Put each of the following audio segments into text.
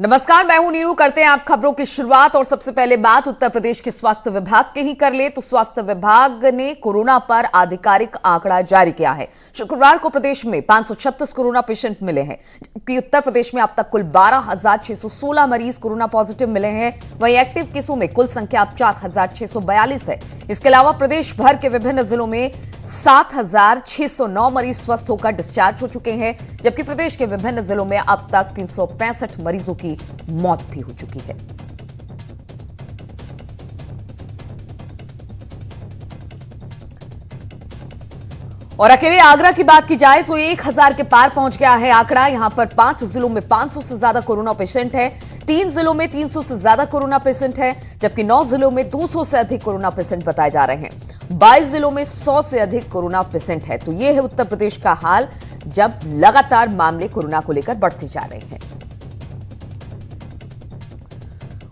नमस्कार, मैं हूं नीरू। करते हैं आप खबरों की शुरुआत और सबसे पहले बात उत्तर प्रदेश के स्वास्थ्य विभाग की ही कर ले तो स्वास्थ्य विभाग ने कोरोना पर आधिकारिक आंकड़ा जारी किया है। शुक्रवार को प्रदेश में 536 कोरोना पेशेंट मिले हैं, जबकि उत्तर प्रदेश में अब तक कुल 12,616 मरीज कोरोना पॉजिटिव मिले हैं। वहीं एक्टिव केसों में कुल संख्या अब 4,642 है। इसके अलावा प्रदेश भर के विभिन्न जिलों में 7,609 मरीज स्वस्थ होकर डिस्चार्ज हो चुके हैं, जबकि प्रदेश के विभिन्न जिलों में अब तक 365 मरीजों की मौत भी हो चुकी है। और अकेले आगरा की बात की जाए तो 1,000 के पार पहुंच गया है आंकड़ा। यहां पर 5 जिलों में 500 से ज्यादा कोरोना पेशेंट है, 3 जिलों में 300 से ज्यादा कोरोना पेशेंट है, जबकि 9 जिलों में 200 से अधिक कोरोना पेशेंट बताए जा रहे हैं। 22 जिलों में 100 से अधिक कोरोना पेशेंट है। तो यह है उत्तर प्रदेश का हाल, जब लगातार मामले कोरोना को लेकर बढ़ते जा रहे हैं।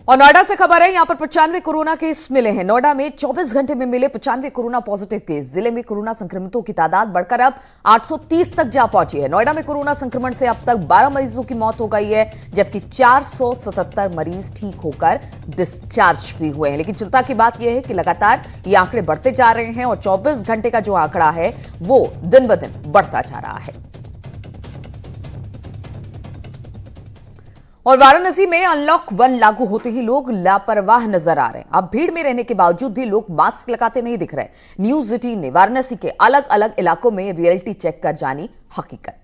और नोएडा से खबर है, यहां पर 95 कोरोना केस मिले हैं। नोएडा में 24 घंटे में मिले 95 कोरोना पॉजिटिव केस। जिले में कोरोना संक्रमितों की तादाद बढ़कर अब 830 तक जा पहुंची है। नोएडा में कोरोना संक्रमण से अब तक 12 मरीजों की मौत हो गई है, जबकि 477 मरीज ठीक होकर डिस्चार्ज भी हुए हैं। लेकिन चिंता की बात यह है कि लगातार ये आंकड़े बढ़ते जा रहे हैं और 24 घंटे का जो आंकड़ा है वो दिन ब दिन बढ़ता जा रहा है। और वाराणसी में अनलॉक 1 लागू होते ही लोग लापरवाह नजर आ रहे हैं। अब भीड़ में रहने के बावजूद भी लोग मास्क लगाते नहीं दिख रहे। न्यूज 18 ने वाराणसी के अलग अलग इलाकों में रियलिटी चेक कर जानी हकीकत।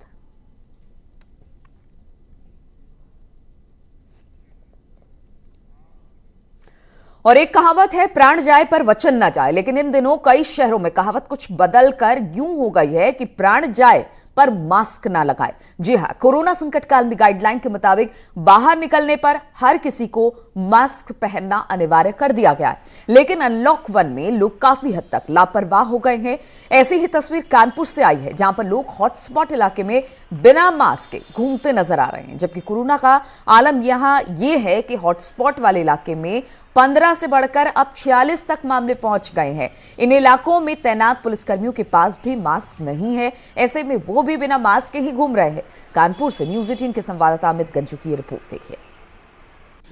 और एक कहावत है, प्राण जाए पर वचन ना जाए। लेकिन इन दिनों कई शहरों में कहावत कुछ बदल कर यूं हो गई है कि प्राण जाए पर मास्क ना लगाए। जी हां, कोरोना संकट काल में गाइडलाइन के मुताबिक बाहर निकलने पर हर किसी को मास्क पहनना अनिवार्य कर दिया गया है। लेकिन अनलॉक 1 में लोग काफी हद तक लापरवाह हो गए हैं। ऐसी ही तस्वीर कानपुर से आई है, जहां पर लोग हॉटस्पॉट इलाके में बिना मास्क के घूमते नजर आ रहे हैं। जबकि कोरोना का आलम यहां यह है कि हॉटस्पॉट वाले इलाके में 15 से बढ़कर अब 46 तक मामले पहुंच गए हैं। इन इलाकों में तैनात पुलिसकर्मियों के पास भी मास्क नहीं है। ऐसे में वो भी बिना मास्क के ही घूम रहे हैं। कानपुर से न्यूज 18 के संवाददाता अमित गंजू की रिपोर्ट देखिए।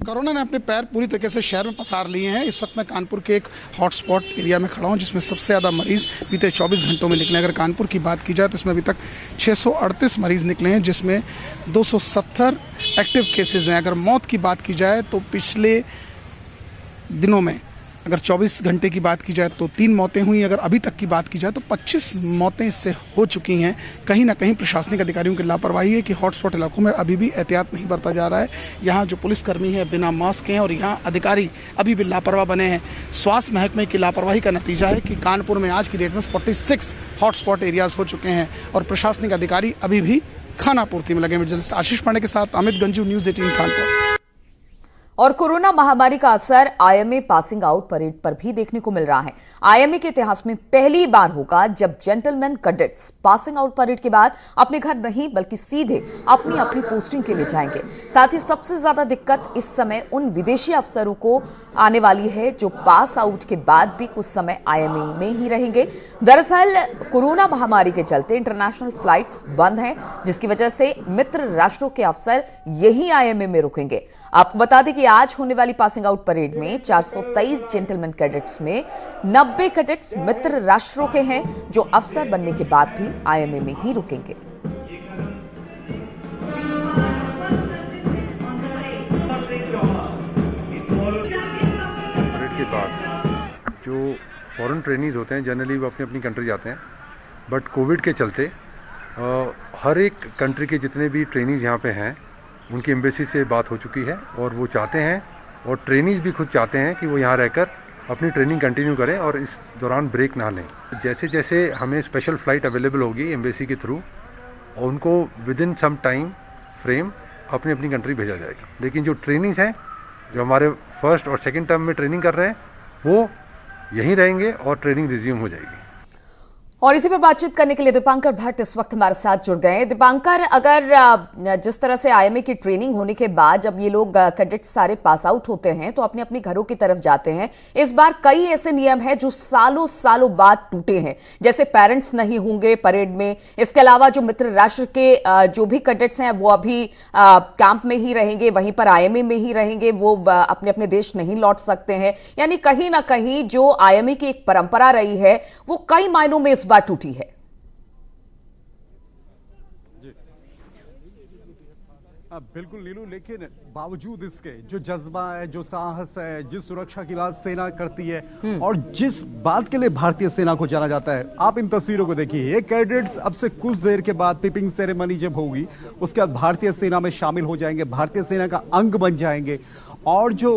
कोरोना ने अपने पैर पूरी तरीके से शहर में पसार लिए हैं। इस वक्त मैं कानपुर के एक हॉटस्पॉट एरिया में खड़ा हूं, जिसमें सबसे ज़्यादा मरीज बीते 24 घंटों में निकले। अगर कानपुर की बात की जाए तो इसमें अभी तक 638 मरीज निकले हैं, जिसमें 270 एक्टिव केसेज हैं। अगर मौत की बात की जाए तो पिछले दिनों में अगर 24 घंटे की बात की जाए तो 3 मौतें हुई। अगर अभी तक की बात की जाए तो 25 मौतें इससे हो चुकी हैं। कहीं ना कहीं प्रशासनिक अधिकारियों की लापरवाही है कि हॉटस्पॉट इलाकों में अभी भी एहतियात नहीं बरता जा रहा है। यहाँ जो पुलिसकर्मी हैं बिना मास्क हैं और यहाँ अधिकारी अभी भी लापरवाह बने हैं। स्वास्थ्य महकमे की लापरवाही का नतीजा है कि कानपुर में आज की डेट में 46 हॉटस्पॉट एरियाज हो चुके हैं और प्रशासनिक अधिकारी अभी भी खाना पूर्ति में लगे हैं। जर्नलिस्ट आशीष पांडे के साथ अमित गंजू, न्यूज 18 कानपुर। और कोरोना महामारी का असर आईएमए पासिंग आउट परेड पर भी देखने को मिल रहा है। आईएमए के इतिहास में पहली बार होगा जब gentleman cadets passing out parade के बाद अपने घर नहीं बल्कि सीधे अपनी अपनी पोस्टिंग के लिए जाएंगे। साथ ही सबसे ज्यादा दिक्कत इस समय उन विदेशी अफसरों को आने वाली है जो पास आउट के बाद भी कुछ समय आईएमए में ही रहेंगे। दरअसल कोरोना महामारी के चलते इंटरनेशनल फ्लाइट्स बंद हैं, जिसकी वजह से मित्र राष्ट्रों के अफसर यही आईएमए में रुकेंगे। आपको बता दें कि आज होने वाली पासिंग आउट परेड में 423 जेंटलमैन कैडेट्स में 90 कैडेट्स मित्र राष्ट्रों के हैं, जो अफसर बनने के बाद भी आईएमए में ही रुकेंगे। परेड के बाद जो फॉरेन ट्रेनीज होते हैं जनरली वो अपनी अपनी कंट्री जाते हैं, बट कोविड के चलते हर एक कंट्री के जितने भी ट्रेनीज यहाँ पे हैं उनकी एम्बेसी से बात हो चुकी है और वो चाहते हैं और ट्रेनीज भी खुद चाहते हैं कि वो यहाँ रहकर अपनी ट्रेनिंग कंटिन्यू करें और इस दौरान ब्रेक ना लें। जैसे जैसे हमें स्पेशल फ़्लाइट अवेलेबल होगी एम्बेसी के थ्रू, उनको within some time frame अपनी अपनी कंट्री भेजा जाएगा। लेकिन जो ट्रेनीज हैं जो हमारे फर्स्ट और सेकेंड टर्म में ट्रेनिंग कर रहे हैं वो यहीं रहेंगे और ट्रेनिंग रिज्यूम हो जाएगी। और इसी पर बातचीत करने के लिए दीपांकर भट्ट इस वक्त हमारे साथ जुड़ गए हैं। दीपांकर, अगर जिस तरह से आईएमए की ट्रेनिंग होने के बाद जब ये लोग कैडेट सारे पास आउट होते हैं तो अपने अपने घरों की तरफ जाते हैं, इस बार कई ऐसे नियम हैं जो सालों सालों बाद टूटे हैं, जैसे पेरेंट्स नहीं होंगे परेड में। इसके अलावा जो मित्र राष्ट्र के जो भी कैडेट्स हैं वो अभी कैंप में ही रहेंगे, वहीं पर आईएमए में ही रहेंगे, वो अपने अपने देश नहीं लौट सकते हैं। यानी कहीं ना कहीं जो आईएमए की एक परंपरा रही है वो कई मायनों में इस बार टूटी है। बिल्कुल नीलू, लेकिन बावजूद इसके जो जज्बा है, जो साहस है, जिस सुरक्षा की बात सेना करती है और जिस बात के लिए भारतीय सेना को जाना जाता है, आप इन तस्वीरों को देखिए। ये कैडेट्स अब से कुछ देर के बाद पिपिंग सेरेमनी जब होगी उसके बाद भारतीय सेना में शामिल हो जाएंगे, भारतीय सेना का अंग बन जाएंगे और जो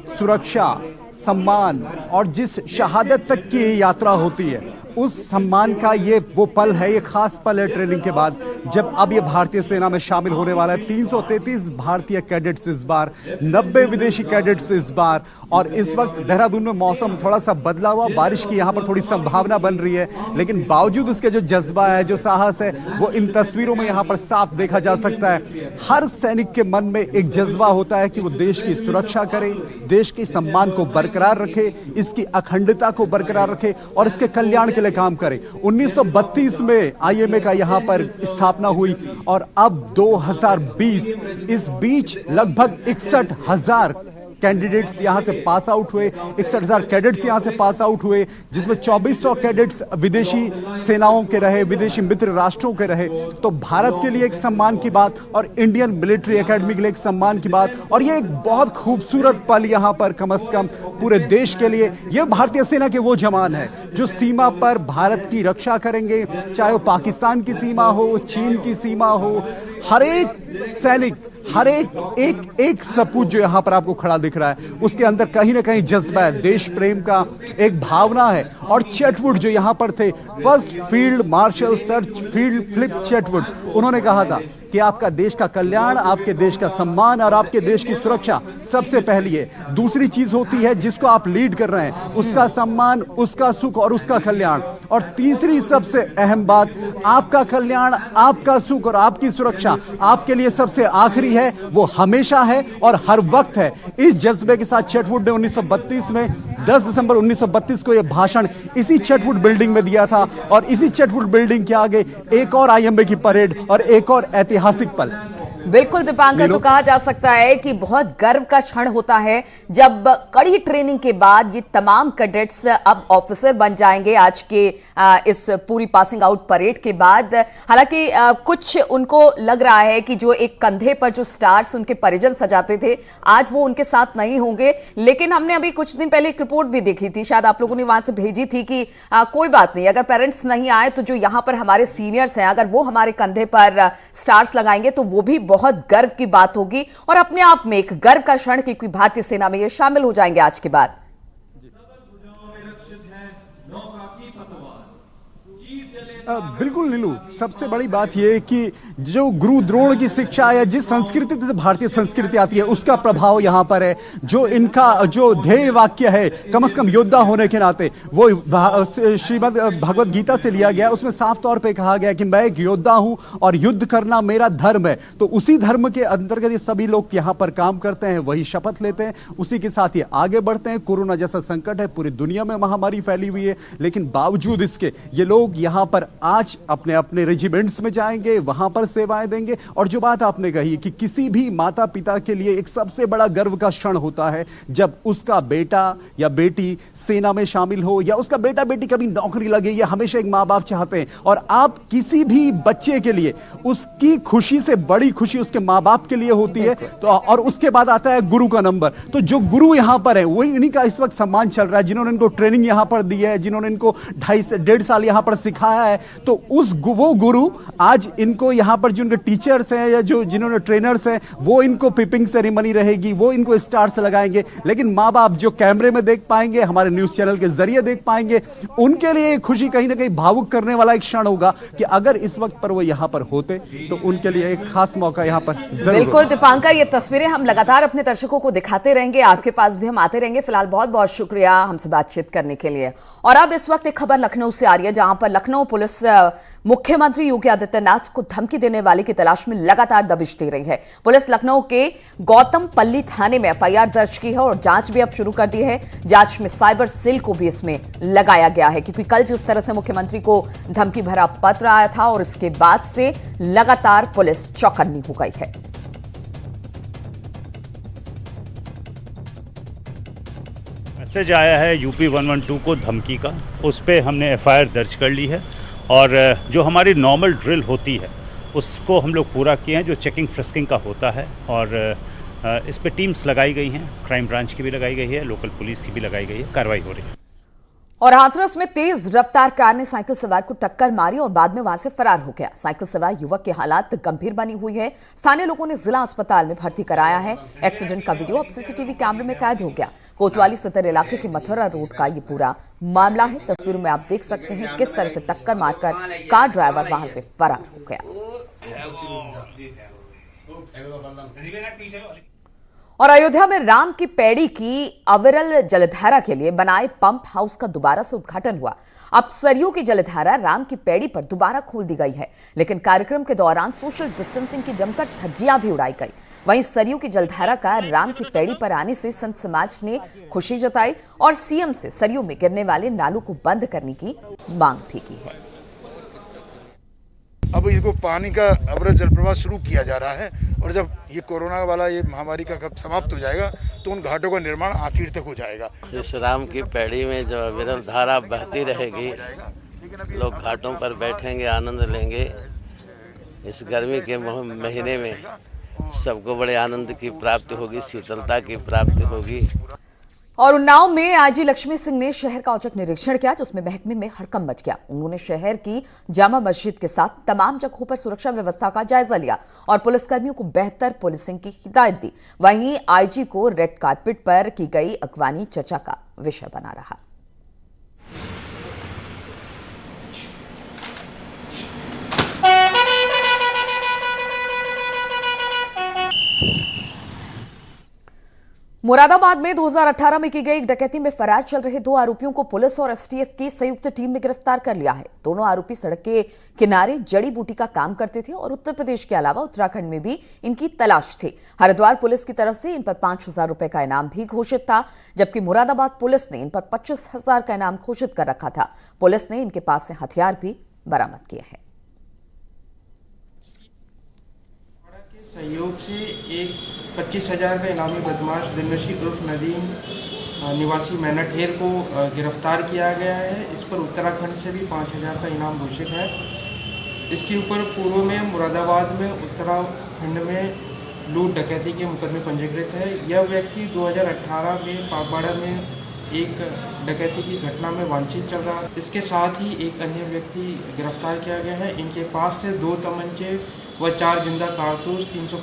सुरक्षा, सम्मान और जिस शहादत तक की यात्रा होती है उस सम्मान का ये वो पल है, ये खास पल है ट्रेनिंग के बाद जब अब ये भारतीय सेना में शामिल होने वाला है। 333 भारतीय कैडेट्स इस बार, 90 विदेशी कैडेट्स इस बार। और इस वक्त देहरादून में मौसम थोड़ा सा बदला हुआ, बारिश की यहाँ पर थोड़ी संभावना बन रही है, लेकिन बावजूद इसके जो जज्बा है, जो साहस है, वो इन तस्वीरों में यहाँ पर साफ देखा जा सकता है। हर सैनिक के मन में एक जज्बा होता है कि वो देश की सुरक्षा करे, देश के सम्मान को बरकरार रखे, इसकी अखंडता को बरकरार रखे और इसके कल्याण के लिए काम करे। 1932 में आईएमए का यहाँ पर स्थापना हुई और अब 2020, इस बीच लगभग 61,000 कैंडिडेट्स यहां से पास आउट हुए, 61,000 कैडेट्स यहां से पास आउट हुए, जिसमें 2400 कैडेट्स विदेशी सेनाओं के रहे, विदेशी मित्र राष्ट्रों के रहे। तो भारत के लिए एक सम्मान की बात और इंडियन मिलिट्री एकेडमी के लिए एक सम्मान की बात, और ये एक बहुत खूबसूरत पल यहां पर कम से कम पूरे देश के लिए। ये भारतीय सेना के वो जवान हैं जो सीमा पर भारत की रक्षा करेंगे, चाहे वो पाकिस्तान की सीमा हो, चीन की सीमा हो। हर एक सैनिक, हर एक सपूत जो यहां पर आपको खड़ा दिख रहा है उसके अंदर कहीं ना कहीं जज्बा है, देश प्रेम का एक भावना है। और चैटवुड जो यहां पर थे, first field marshal sir Philip Chetwode, उन्होंने कहा था कि आपका देश का कल्याण, आपके देश का सम्मान और आपके देश की सुरक्षा सबसे पहली है। दूसरी चीज होती है जिसको आप लीड कर रहे हैं, उसका सम्मान, उसका सुख और उसका कल्याण। और तीसरी सबसे अहम बात, आपका कल्याण, आपका सुख और आपकी सुरक्षा आपके लिए सबसे आखिरी है, वो हमेशा है और हर वक्त है। इस जज्बे के साथ चैटवुड ने 1932 में 10 दिसंबर 1932 को यह भाषण इसी चैटवुड बिल्डिंग में दिया था और इसी चैटवुड बिल्डिंग के आगे एक और आईएमए की परेड और एक और ऐतिहासिक पल। बिल्कुल दीपांकर, तो कहा जा सकता है कि बहुत गर्व का क्षण होता है जब कड़ी ट्रेनिंग के बाद ये तमाम कैडेट्स अब ऑफिसर बन जाएंगे आज के इस पूरी पासिंग आउट परेड के बाद। हालांकि कुछ उनको लग रहा है कि जो एक कंधे पर जो स्टार्स उनके परिजन सजाते थे आज वो उनके साथ नहीं होंगे, लेकिन हमने अभी कुछ दिन पहले एक रिपोर्ट भी देखी थी, शायद आप लोगों ने वहां से भेजी थी कि कोई बात नहीं, अगर पेरेंट्स नहीं आए तो जो यहां पर हमारे सीनियर्स हैं अगर वो हमारे कंधे पर स्टार्स लगाएंगे तो वो भी बहुत गर्व की बात होगी और अपने आप में एक गर्व का क्षण क्योंकि भारतीय सेना में ये शामिल हो जाएंगे आज के बाद। बिल्कुल नीलू, सबसे बड़ी बात यह है कि जो गुरु द्रोण की शिक्षा या जिस संस्कृति से भारतीय संस्कृति आती है उसका प्रभाव यहां पर है। जो इनका जो ध्येय वाक्य है, कम से कम योद्धा होने के नाते, वो श्रीमद् भगवत गीता से लिया गया। उसमें साफ तौर पे कहा गया कि मैं एक योद्धा हूं और युद्ध करना मेरा धर्म है। तो उसी धर्म के अंतर्गत ये सभी लोग यहां पर काम करते हैं, वही शपथ लेते हैं, उसी के साथ ये आगे बढ़ते हैं। कोरोना जैसा संकट है, पूरी दुनिया में महामारी फैली हुई है, लेकिन बावजूद इसके ये लोग यहां पर आज अपने अपने रेजिमेंट्स में जाएंगे, वहां पर सेवाएं देंगे। और जो बात आपने कही कि किसी भी माता पिता के लिए एक सबसे बड़ा गर्व का क्षण होता है जब उसका बेटा या बेटी सेना में शामिल हो या उसका बेटा बेटी कभी नौकरी लगे, ये हमेशा एक माँ बाप चाहते हैं। और आप किसी भी बच्चे के लिए उसकी खुशी से बड़ी खुशी उसके माँ बाप के लिए होती है। तो और उसके बाद आता है गुरु का नंबर। तो जो गुरु यहां पर है वो इन्हीं का इस वक्त सम्मान चल रहा है, जिन्होंने इनको ट्रेनिंग यहां पर दी है, जिन्होंने इनको 2.5 से 1.5 साल यहां पर सिखाया है। तो वो गुरु आज इनको यहां पर जो उनके टीचर्स हैं या जो जिन्होंने ट्रेनर्स हैं वो इनको पिपिंग सेरेमनी रहेगी, वो इनको स्टार्स लगाएंगे। लेकिन माँ बाप जो कैमरे में देख पाएंगे, हमारे न्यूज चैनल के जरिए देख पाएंगे, उनके लिए खुशी कहीं ना कहीं भावुक करने वाला एक क्षण होगा कि अगर इस वक्त पर वो यहां पर होते तो उनके लिए एक खास मौका यहां पर जरूर। बिल्कुल दीपांकर, ये तस्वीरें हम लगातार अपने दर्शकों को दिखाते रहेंगे, आपके पास भी हम आते रहेंगे। फिलहाल बहुत बहुत शुक्रिया हमसे बातचीत करने के लिए। और अब इस वक्त एक खबर लखनऊ से आ रही है, जहां पर लखनऊ लखनऊ पुलिस मुख्यमंत्री योगी आदित्यनाथ को धमकी देने वाले की तलाश में लगातार दबिश दे रही है। पुलिस लखनऊ के गौतम पल्ली थाने में एफआईआर दर्ज की है और जांच भी अब शुरू कर दी है। जांच में साइबर सेल को भी इसमें लगाया गया है, क्योंकि कल जिस तरह से मुख्यमंत्री को धमकी भरा पत्र आया था और इसके बाद से लगातार पुलिस चौकन्नी हो गई है। मैसेज आया है यूपी 112 को धमकी का, उस पर हमने एफआईआर दर्ज कर ली है और जो हमारी नॉर्मल ड्रिल होती है उसको हम लोग पूरा किए हैं, जो चेकिंग फ्रिस्किंग का होता है। और इस पे टीम्स लगाई गई हैं, क्राइम ब्रांच की भी लगाई गई है, लोकल पुलिस की भी लगाई गई है, कार्रवाई हो रही है। और हाथरस में तेज रफ्तार कार ने साइकिल सवार को टक्कर मारी और बाद में वहां से फरार हो गया। साइकिल सवार युवक की हालत गंभीर बनी हुई है। स्थानीय लोगों ने जिला अस्पताल में भर्ती कराया है। एक्सीडेंट का वीडियो अब सीसीटीवी कैमरे में कैद हो गया। कोतवाली सदर इलाके के मथुरा रोड का ये पूरा मामला है। तस्वीरों में आप देख सकते हैं किस तरह से टक्कर मारकर कार ड्राइवर वहां से फरार हो गया। और अयोध्या में राम की पैड़ी की अविरल जलधारा के लिए बनाए पंप हाउस का दोबारा से उद्घाटन हुआ। अब सरयू की जलधारा राम की पैड़ी पर दोबारा खोल दी गई है, लेकिन कार्यक्रम के दौरान सोशल डिस्टेंसिंग की जमकर धज्जियां भी उड़ाई गई। वहीं सरयू की जलधारा का राम की पैड़ी पर आने से संत समाज ने खुशी जताई और सीएम से सरयू में गिरने वाले नालों को बंद करने की मांग भी की है। अब इसको पानी का अविरल जल प्रवाह शुरू किया जा रहा है और जब ये कोरोना वाला ये महामारी का कब समाप्त हो जाएगा तो उन घाटों का निर्माण आखिर तक हो जाएगा। इस राम की पैड़ी में जो अविरल धारा बहती रहेगी, लोग घाटों पर बैठेंगे, आनंद लेंगे। इस गर्मी के महीने में सबको बड़े आनंद की प्राप्ति होगी, शीतलता की प्राप्ति होगी। और उन्नाव में आईजी लक्ष्मी सिंह ने शहर का औचक निरीक्षण किया, जिसमें महकमे में हड़कंप मच गया। उन्होंने शहर की जामा मस्जिद के साथ तमाम जगहों पर सुरक्षा व्यवस्था का जायजा लिया और पुलिसकर्मियों को बेहतर पुलिसिंग की हिदायत दी। वहीं आईजी को रेड कारपेट पर की गई अगवानी चर्चा का विषय बना रहा। मुरादाबाद में 2018 में की गई एक डकैती में फरार चल रहे 2 आरोपियों को पुलिस और एसटीएफ की संयुक्त टीम ने गिरफ्तार कर लिया है। दोनों आरोपी सड़क के किनारे जड़ी बूटी का काम करते थे और उत्तर प्रदेश के अलावा उत्तराखंड में भी इनकी तलाश थी। हरिद्वार पुलिस की तरफ से इन पर 5,000 रुपए का इनाम भी घोषित था, जबकि मुरादाबाद पुलिस ने इन पर 25,000 का इनाम घोषित कर रखा था। पुलिस ने इनके पास से हथियार भी बरामद किए हैं। सहयोग से एक 25,000 का इनामी बदमाश दिलनशी उर्फ नदीम निवासी मैनाठेर को गिरफ्तार किया गया है। इस पर उत्तराखंड से भी 5,000 का इनाम घोषित है। इसके ऊपर पूर्व में मुरादाबाद में उत्तराखंड में लूट डकैती के मुकदमे पंजीकृत है। यह व्यक्ति 2018 में पागबाड़ा में एक डकैती की घटना में वांछित चल रहा है। इसके साथ ही एक अन्य व्यक्ति गिरफ्तार किया गया है। इनके पास से 2 तमंचे व 4 जिंदा कारतूस 350